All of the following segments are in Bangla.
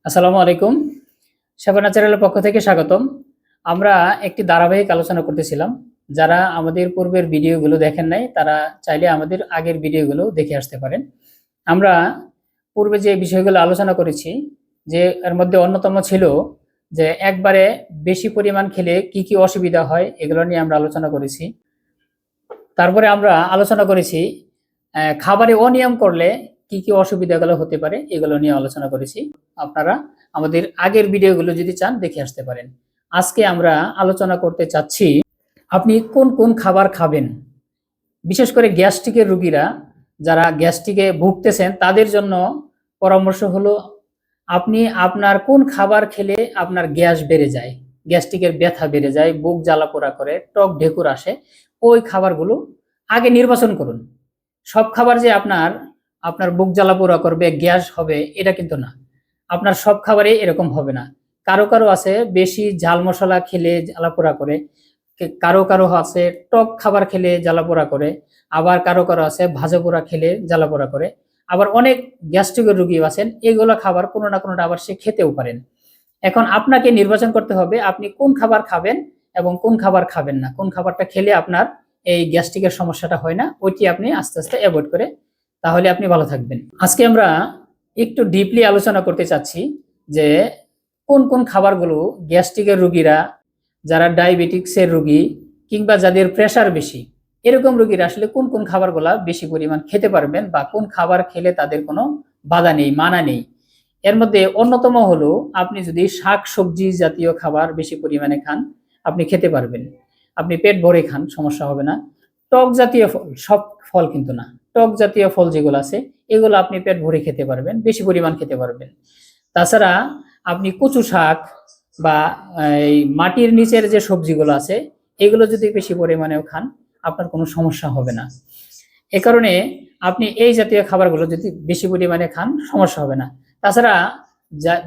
আসসালামু আলাইকুম। সেবা ন্যাচারালের পক্ষ থেকে স্বাগতম। আমরা একটি ধারাবাহিক আলোচনা করতেছিলাম। যারা আমাদের পূর্বের ভিডিওগুলো দেখেন নাই তারা চাইলে আমাদের আগের ভিডিওগুলো দেখে আসতে পারেন। আমরা পূর্বে যে বিষয়গুলো আলোচনা করেছি যে এর মধ্যে অন্যতম ছিল যে একবারে বেশি পরিমাণ খেলে কি কি অসুবিধা হয় এগুলো নিয়ে আমরা আলোচনা করেছি। তারপরে আমরা আলোচনা করেছি খাবারে অনিয়ম করলে কি কি অসুবিধাগুলো হতে পারে এগুলো নিয়ে আলোচনা করেছি। আপনারা আমাদের আগের ভিডিওগুলো যদি চান দেখে আসতে পারেন। আজকে আমরা আলোচনা করতে চাচ্ছি আপনি কোন কোন খাবার খাবেন। বিশেষ করে গ্যাস্ট্রিকের রোগীরা যারা গ্যাস্ট্রিকে ভুগতেছেন তাদের জন্য পরামর্শ হলো আপনি আপনার কোন খাবার খেলে আপনার গ্যাস বেড়ে যায়, গ্যাস্ট্রিকের ব্যথা বেড়ে যায়, বুক জ্বালাপোড়া করে, টক ঢেকুর আসে, ওই খাবারগুলো আগে নির্বাচন করুন। সব খাবার যে আপনার আপনার বুক জ্বালাপোড়া করবে, গ্যাস হবে, এটা কিন্তু না। আপনার সব খাবারে এরকম হবে না। কারো কারো আছে বেশি ঝাল মশলা খেলে জ্বালাপোড়া করে, কারো কারো আছে টক খাবার খেলে জ্বালাপোড়া করে, আবার কারো কারো আছে ভাজা পোড়া খেলে জ্বালাপোড়া করে, আবার অনেক গ্যাস্ট্রিকের রোগী আছেন এগুলো খাবার কোনো না কোনোটা আবার সে খেতেও পারেন। এখন আপনাকে নির্বাচন করতে হবে আপনি কোন খাবার খাবেন এবং কোন খাবার খাবেন না, কোন খাবারটা খেলে আপনার এই গ্যাস্ট্রিকের সমস্যাটা হয় না, ওইটি আপনি আস্তে আস্তে অ্যাভয়েড করে তাহলে আপনি ভালো থাকবেন। আজকে আমরা একটু ডিপলি আলোচনা করতে চাচ্ছি যে কোন কোন খাবারগুলো গ্যাস্ট্রিকের রোগীরা, যারা ডায়াবেটিক্সের রোগী কিংবা যাদের প্রেশার বেশি এরকম রোগীরা আসলে কোন কোন খাবারগুলা বেশি পরিমাণ খেতে পারবেন বা কোন খাবার খেলে তাদের কোনো বাধা নেই, মানা নেই। এর মধ্যে অন্যতম হলো আপনি যদি শাক সবজি জাতীয় খাবার বেশি পরিমাণে খান আপনি খেতে পারবেন, আপনি পেট ভরে খান, সমস্যা হবে না। টক জাতীয় ফল, সব ফল কিন্তু না, টক জাতীয় ফল যেগুলো আছে এগুলো আপনি পেট ভরে খেতে পারবেন, বেশি পরিমাণ খেতে পারবেন। তাছাড়া আপনি কচু শাক বা এই মাটির নিচের যে সবজিগুলো আছে এগুলো যদি বেশি পরিমাণেও খান আপনার কোনো সমস্যা হবে না। এ কারণে আপনি এই জাতীয় খাবারগুলো যদি বেশি পরিমাণে খান সমস্যা হবে না। তাছাড়া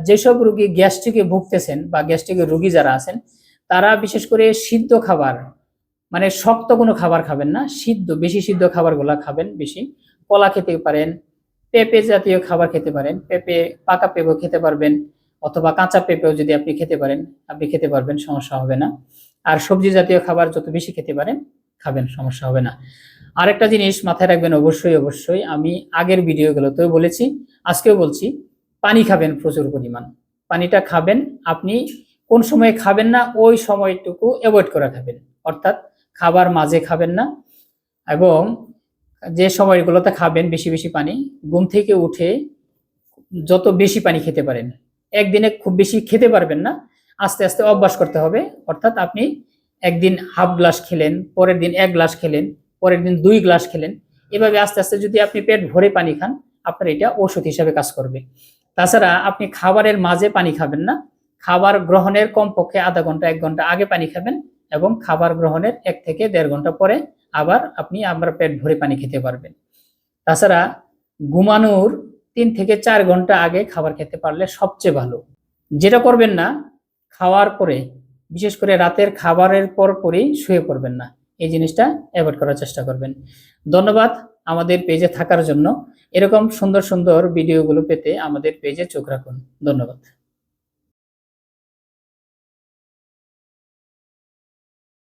যেসব রোগী গ্যাস্ট্রিকে ভুগতেছেন বা গ্যাস্ট্রিকের রোগী যারা আছেন তারা বিশেষ করে সিদ্ধ খাবার, মানে শক্ত কোনো খাবার খাবেন না, বেশি সিদ্ধ খাবারগুলো খাবেন বেশি। কলা খেতে পারেন, পেঁপে জাতীয় খাবার খেতে পারেন, পেঁপে পাকা পেঁপেও খেতে পারবেন, অথবা কাঁচা পেঁপেও যদি আপনি খেতে পারেন আপনি খেতে পারবেন, সমস্যা হবে না। আর সবজি জাতীয় খাবার যত বেশি খেতে পারেন খাবেন, সমস্যা হবে না। আরেকটা জিনিস মাথায় রাখবেন, অবশ্যই অবশ্যই আমি আগের ভিডিওগুলোতেও বলেছি, আজকেও বলছি, পানি খাবেন প্রচুর পরিমাণ। পানিটা খাবেন, আপনি কোন সময় খাবেন না ওই সময়টুকু অ্যাভয়েড করে খাবেন, অর্থাৎ খাবার মাঝে খাবেন না। এবং যে সময়গুলোতে খাবেন বেশি বেশি পানি, ঘুম থেকে উঠে যত বেশি পানি খেতে পারেন। একদিনে খুব বেশি খেতে পারবেন না, আস্তে আস্তে অভ্যাস করতে হবে। অর্থাৎ আপনি একদিন হাফ গ্লাস খেলেন, পরের দিন 1 গ্লাস খেলেন, পরের দিন 2 গ্লাস খেলেন, এভাবে আস্তে আস্তে যদি আপনি পেট ভরে পানি খান আপনার এটা ওষুধ হিসাবে কাজ করবে। তাছাড়া আপনি খাবারের মাঝে পানি খাবেন না, খাবার গ্রহণের কমপক্ষে আধা ঘন্টা 1 ঘন্টা আগে পানি খাবেন এবং খাবার গ্রহণের 1 থেকে 1.5 ঘন্টা পরে আবার আপনি পেট ভরে পানি খেতে পারবেন। তাছাড়া ঘুমানোর 3 থেকে 4 ঘন্টা আগে খাবার খেতে পারলে সবচেয়ে ভালো। যেটা করবেন না, খাওয়ার পরে, বিশেষ করে রাতের খাবারের পরেই শুয়ে পড়বেন না, এই জিনিসটা অ্যাভয়েড করার চেষ্টা করবেন। ধন্যবাদ আমাদের পেজে থাকার জন্য। এরকম সুন্দর সুন্দর ভিডিওগুলো পেতে আমাদের পেজে চোখ রাখুন। ধন্যবাদ।